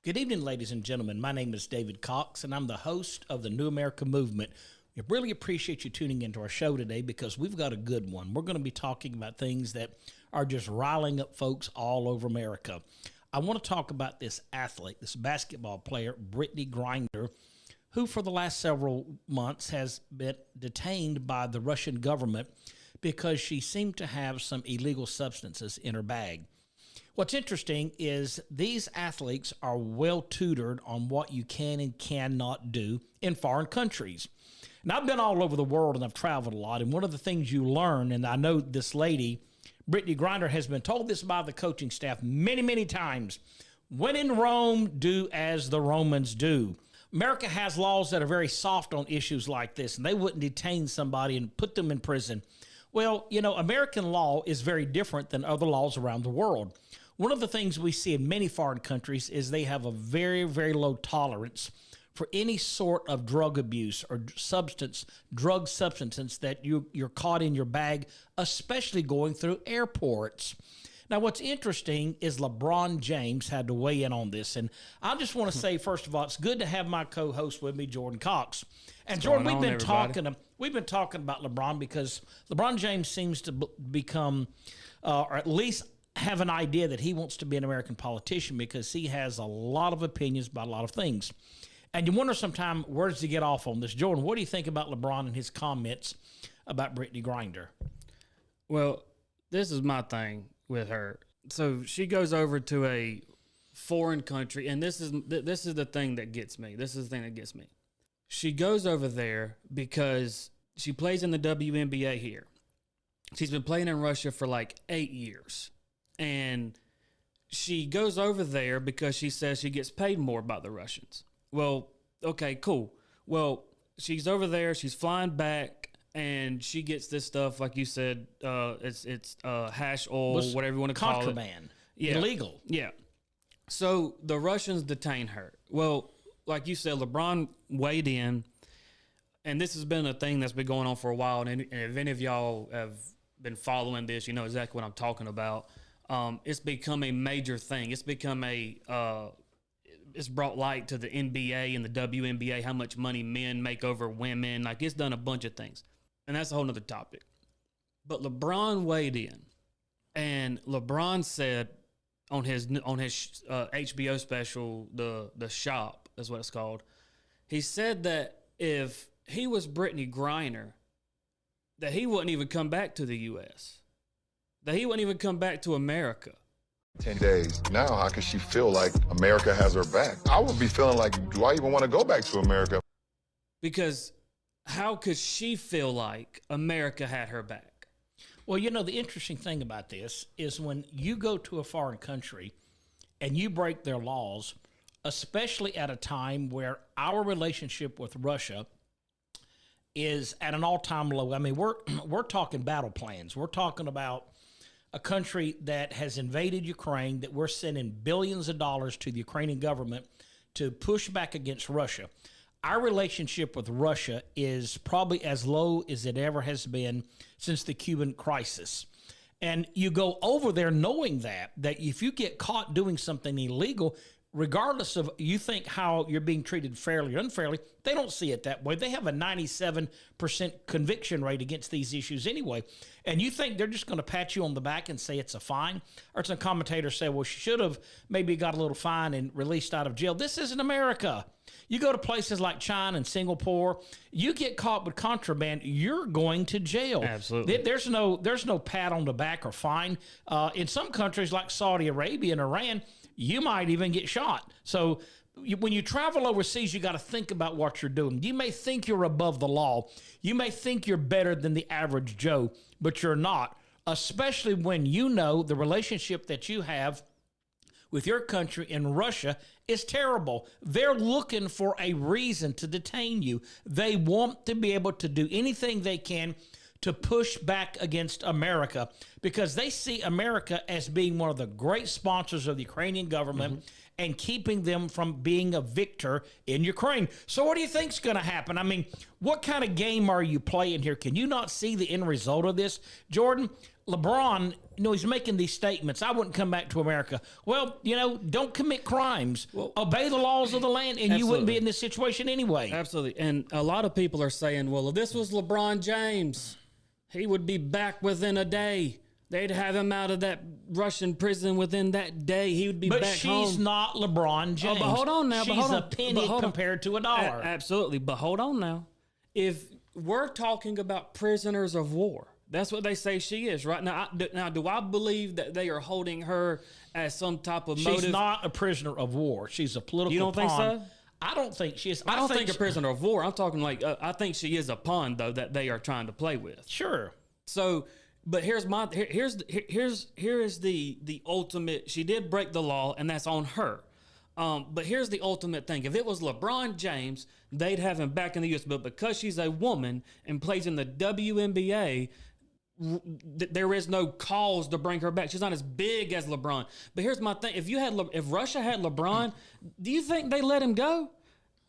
Good evening, ladies and gentlemen. My name is David Cox, and I'm the host of the New America Movement. We really appreciate you tuning into our show today because we've got a good one. We're going to be talking about things that are just riling up folks all over America. I want to talk about this athlete, this basketball player, Brittney Griner, who for the last several months has been detained by the Russian government because she seemed to have some illegal substances in her bag. What's interesting is these athletes are well tutored on what you can and cannot do in foreign countries. And I've been all over the world and I've traveled a lot. And one of the things you learn, and I know this lady, Brittney Griner, has been told this by the coaching staff many, many times. When in Rome, do as the Romans do. America has laws that are very soft on issues like this, and they wouldn't detain somebody and put them in prison. Well, you know, American law is very different than other laws around the world. One of the things we see in many foreign countries is they have a very, very low tolerance for any sort of drug abuse or drug substance that you're caught in your bag, especially going through airports. Now, what's interesting is LeBron James had to weigh in on this. And I just want to say, first of all, it's good to have my co-host with me, Jordan Cox. And Jordan, we've been talking about LeBron because LeBron James seems to become, or at least have an idea that he wants to be an American politician because he has a lot of opinions about a lot of things. And you wonder sometimes, where does he get off on this? Jordan, what do you think about LeBron and his comments about Brittney Griner? Well, this is my thing with her. So she goes over to a foreign country, and this is the thing that gets me. This is the thing that gets me. She goes over there because she plays in the WNBA here. She's been playing in Russia for like 8 years. And she goes over there because she says she gets paid more by the Russians. Well, okay, cool. Well, she's over there, she's flying back, and she gets this stuff, like you said, it's hash oil, whatever you want to call it. Contraband. Yeah. Illegal. Yeah. So the Russians detain her. Well, like you said, LeBron weighed in, and this has been a thing that's been going on for a while, and if any of y'all have been following this, you know exactly what I'm talking about. It's become a major thing. It's become it's brought light to the NBA and the WNBA, how much money men make over women. Like, it's done a bunch of things. And that's a whole nother topic. But LeBron weighed in. And LeBron said on his HBO special, The Shop is what it's called, he said that if he was Brittney Griner, that he wouldn't even come back to the U.S., that he wouldn't even come back to America. 10 days. Now, how can she feel like America has her back? I would be feeling like, do I even want to go back to America? Because how could she feel like America had her back? Well, you know, the interesting thing about this is when you go to a foreign country and you break their laws, especially at a time where our relationship with Russia is at an all-time low. I mean, we're talking battle plans. We're talking about a country that has invaded Ukraine, that we're sending billions of dollars to the Ukrainian government to push back against Russia. Our relationship with Russia is probably as low as it ever has been since the Cuban crisis. And you go over there knowing that if you get caught doing something illegal, regardless of you think how you're being treated fairly or unfairly, they don't see it that way. They have a 97% conviction rate against these issues anyway. And you think they're just going to pat you on the back and say it's a fine? Or some commentators say, well, she should have maybe got a little fine and released out of jail. This isn't America. You go to places like China and Singapore, you get caught with contraband, you're going to jail. Absolutely. There's no pat on the back or fine. In some countries like Saudi Arabia and Iran, you might even get shot. So when you travel overseas, you got to think about what you're doing. You may think you're above the law. You may think you're better than the average Joe, but you're not, especially when you know the relationship that you have with your country in Russia is terrible. They're looking for a reason to detain you. They want to be able to do anything they can to push back against America because they see America as being one of the great sponsors of the Ukrainian government and keeping them from being a victor in Ukraine. So what do you think's going to happen? I mean, what kind of game are you playing here? Can you not see the end result of this? Jordan, LeBron, he's making these statements. I wouldn't come back to America. Well, don't commit crimes. Obey the laws of the land, and you wouldn't be in this situation anyway. Absolutely. And a lot of people are saying, well, if this was LeBron James, he would be back within a day. They'd have him out of that Russian prison within that day. He would be back home. But she's not LeBron James. But hold on now. She's a penny compared to a dollar. Absolutely. But hold on now. If we're talking about prisoners of war, that's what they say she is, right? Now, do I believe that they are holding her as some type of motive? She's not a prisoner of war. She's a political You don't think pawn. so? I don't think she is. I don't think a prisoner of war. I'm talking like, I think she is a pawn, though, that they are trying to play with. Sure. So, but here is the ultimate. She did break the law, and that's on her. But here's the ultimate thing. If it was LeBron James, they'd have him back in the U.S. But because she's a woman and plays in the WNBA, there is no cause to bring her back. She's not as big as LeBron. But here's my thing. If Russia had LeBron, do you think they let him go?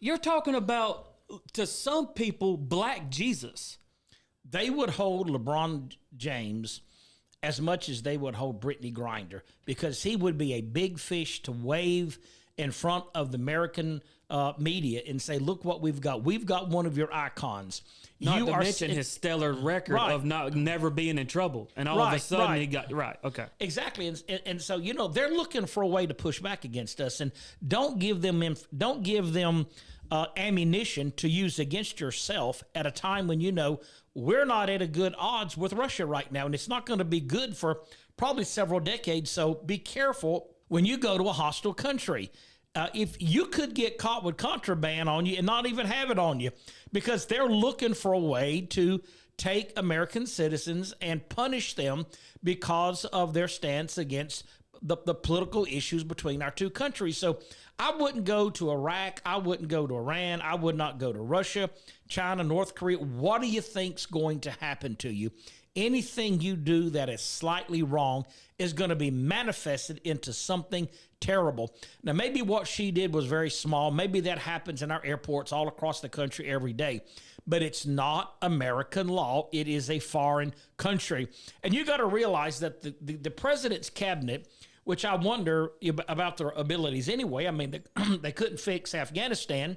You're talking about, to some people, Black Jesus. They would hold LeBron James as much as they would hold Brittany Griner, because he would be a big fish to wave in front of the American media and say, look what we've got. We've got one of your icons. Not to mention his stellar record of never being in trouble. And all of a sudden he got, okay. Exactly. And so, they're looking for a way to push back against us, and don't give them ammunition to use against yourself at a time when we're not at a good odds with Russia right now, and it's not going to be good for probably several decades. So be careful when you go to a hostile country. If you could get caught with contraband on you and not even have it on you, because they're looking for a way to take American citizens and punish them because of their stance against the political issues between our two countries. So I wouldn't go to Iraq. I wouldn't go to Iran. I would not go to Russia, China, North Korea. What do you think's going to happen to you? Anything you do that is slightly wrong is going to be manifested into something terrible. Now, maybe what she did was very small. Maybe that happens in our airports all across the country every day. But it's not American law. It is a foreign country. And you got to realize that the president's cabinet, which I wonder about their abilities anyway. I mean, they couldn't fix Afghanistan.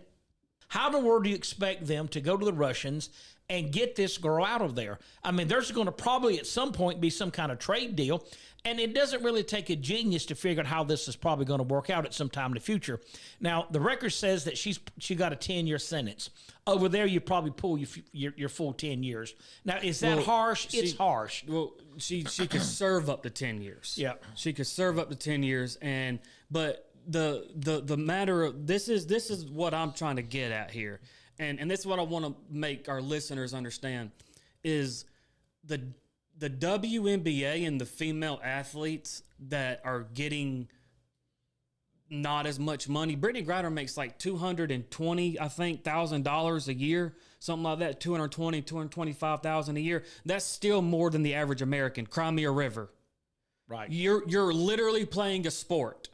How in the world do you expect them to go to the Russians and get this girl out of there? I mean, there's going to probably at some point be some kind of trade deal, and it doesn't really take a genius to figure out how this is probably going to work out at some time in the future. Now, the record says that she got a 10-year sentence. Over there, you probably pull your full 10 years. Now, is that harsh? It's harsh. Well, she could serve up to 10 years. Yeah. She could serve up to 10 years, but the matter of this is what I'm trying to get at here. And this is what I want to make our listeners understand is the WNBA and the female athletes that are getting not as much money. Brittany Griner makes like $220,000 a year, something like that. $225,000 a year. That's still more than the average American. Cry me a river. Right. You're literally playing a sport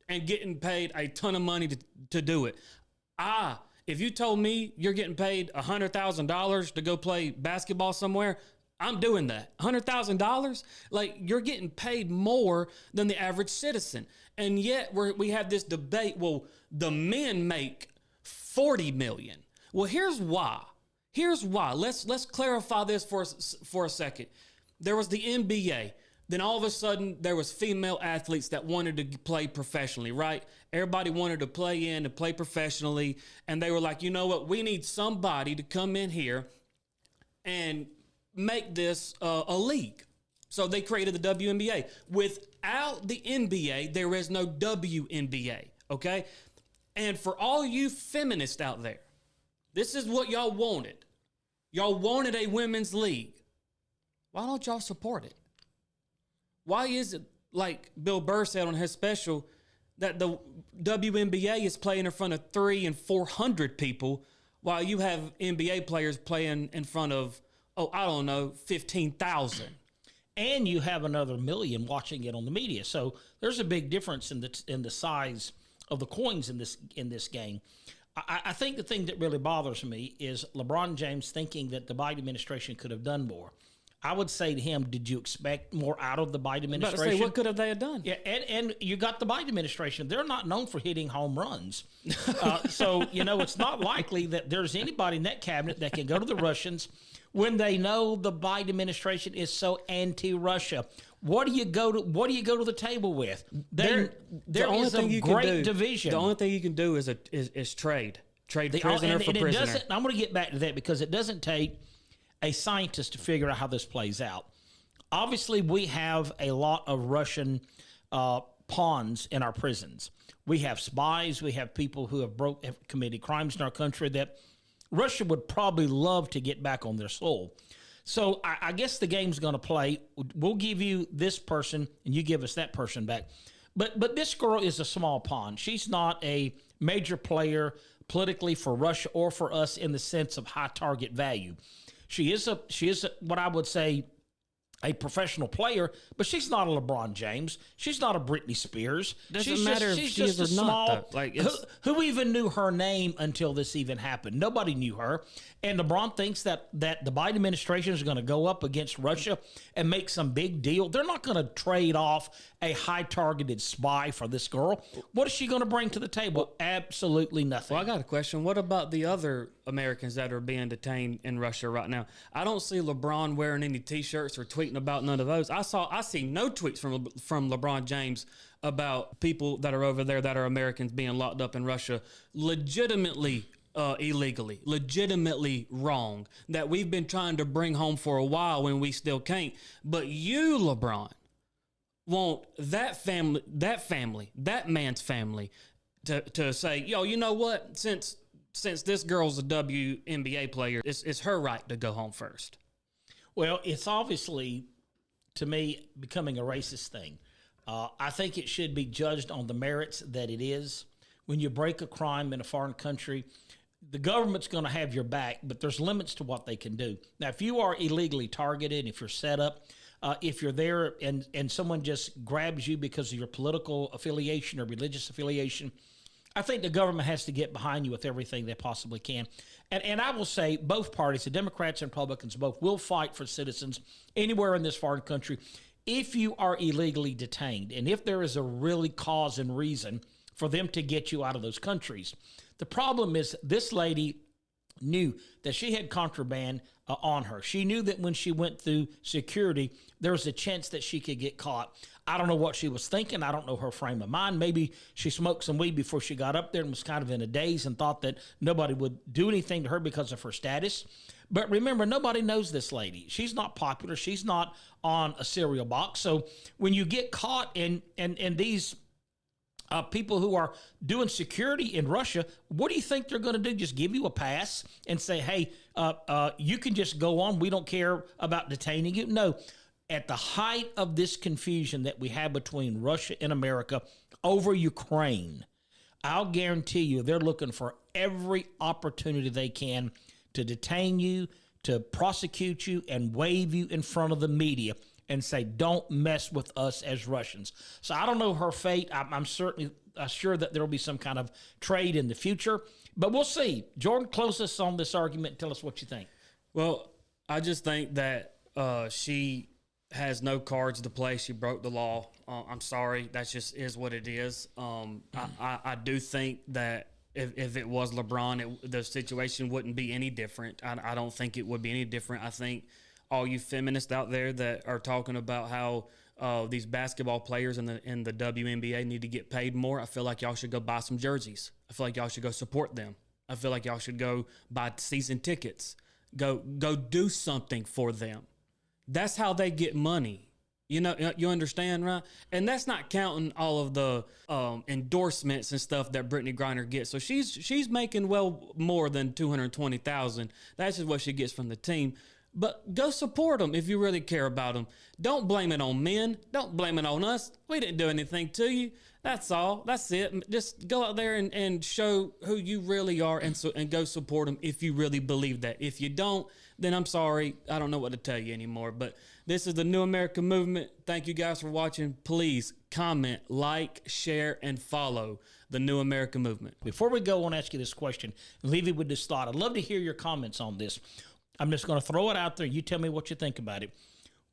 and getting paid a ton of money to do it. If you told me you're getting paid $100,000 to go play basketball somewhere, I'm doing that. $100,000? Like, you're getting paid more than the average citizen. And yet we have this debate, well, the men make $40 million. Well, here's why. Let's clarify this for a second. There was the NBA. Then all of a sudden, there was female athletes that wanted to play professionally, right? Everybody wanted to play in and play professionally. And they were like, you know what? We need somebody to come in here and make this a league. So they created the WNBA. Without the NBA, there is no WNBA, okay? And for all you feminists out there, this is what y'all wanted. Y'all wanted a women's league. Why don't y'all support it? Why is it, like Bill Burr said on his special, that the WNBA is playing in front of 300 and 400 people while you have NBA players playing in front of, 15,000. And you have another million watching it on the media. So there's a big difference in the size of the coins in this game. I think the thing that really bothers me is LeBron James thinking that the Biden administration could have done more. I would say to him, did you expect more out of the Biden About to administration? say, what could have they have done? Yeah, and you got the Biden administration. They're not known for hitting home runs. So, it's not likely that there's anybody in that cabinet that can go to the Russians when they know the Biden administration is so anti-Russia. What do you go to the table with? There is a great division. The only thing you can do is trade prisoner for prisoner. I'm going to get back to that because it doesn't take a scientist to figure out how this plays out. Obviously, we have a lot of Russian pawns in our prisons. We have spies. We have people who have committed crimes in our country that Russia would probably love to get back on their soil. So I guess the game's going to play. We'll give you this person, and you give us that person back. But this girl is a small pawn. She's not a major player politically for Russia or for us in the sense of high target value. She is what I would say a professional player, but she's not a LeBron James. She's not a Britney Spears. Doesn't matter if she is or not, though. Who even knew her name until this even happened? Nobody knew her. And LeBron thinks that the Biden administration is going to go up against Russia and make some big deal. They're not going to trade off a high-targeted spy for this girl. What is she going to bring to the table? Absolutely nothing. Well, I got a question. What about the other Americans that are being detained in Russia right now? I don't see LeBron wearing any T-shirts or tweeting about none of those. I see no tweets from LeBron James about people that are over there that are Americans being locked up in Russia legitimately illegally, legitimately wrong, that we've been trying to bring home for a while when we still can't. But you, LeBron, want that man's family to say, yo, you know what? Since this girl's a WNBA player, it's her right to go home first. Well, it's obviously, to me, becoming a racist thing. I think it should be judged on the merits that it is. When you break a crime in a foreign country, the government's going to have your back, but there's limits to what they can do. Now, if you are illegally targeted, if you're set up, if you're there and someone just grabs you because of your political affiliation or religious affiliation, I think the government has to get behind you with everything they possibly can. And I will say both parties, the Democrats and Republicans both, will fight for citizens anywhere in this foreign country if you are illegally detained and if there is a really cause and reason for them to get you out of those countries. The problem is this lady knew that she had contraband on her. She knew that when she went through security, there was a chance that she could get caught. I don't know what she was thinking. I don't know her frame of mind. Maybe she smoked some weed before she got up there and was kind of in a daze and thought that nobody would do anything to her because of her status. But remember, nobody knows this lady. She's not popular. She's not on a cereal box. So when you get caught and these people who are doing security in Russia, what do you think they're going to do? Just give you a pass and say, hey, you can just go on. We don't care about detaining you. No. At the height of this confusion that we have between Russia and America over Ukraine, I'll guarantee you they're looking for every opportunity they can to detain you, to prosecute you, and wave you in front of the media and say, don't mess with us as Russians. So I don't know her fate. I'm certainly sure that there will be some kind of trade in the future, but we'll see. Jordan, close us on this argument. Tell us what you think. Well, I just think that she has no cards to play. She broke the law. I'm sorry. That just is what it is. I do think that if it was LeBron, the situation wouldn't be any different. I don't think it would be any different. I think all you feminists out there that are talking about how these basketball players in the WNBA need to get paid more, I feel like y'all should go buy some jerseys. I feel like y'all should go support them. I feel like y'all should go buy season tickets. Go do something for them. That's how they get money. You know, you understand, right? And that's not counting all of the endorsements and stuff that Brittany Griner gets. So she's making well more than $220,000. That's just what she gets from the team. But go support them if you really care about them. Don't blame it on men. Don't blame it on us. We didn't do anything to you. That's all. That's it. Just go out there and show who you really are and go support them if you really believe that. If you don't, then I'm sorry. I don't know what to tell you anymore. But this is the New America Movement. Thank you guys for watching. Please comment, like, share, and follow the New America Movement. Before we go, I want to ask you this question. Leave it with this thought. I'd love to hear your comments on this. I'm just going to throw it out there. You tell me what you think about it.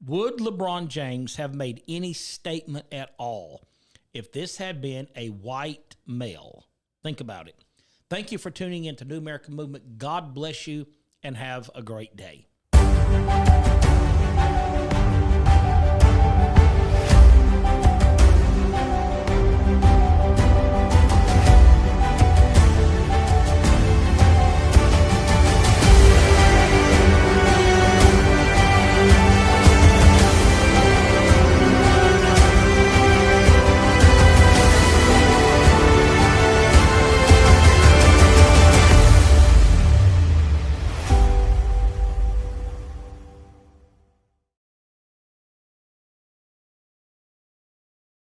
Would LeBron James have made any statement at all if this had been a white male? Think about it. Thank you for tuning in to New American Movement. God bless you and have a great day.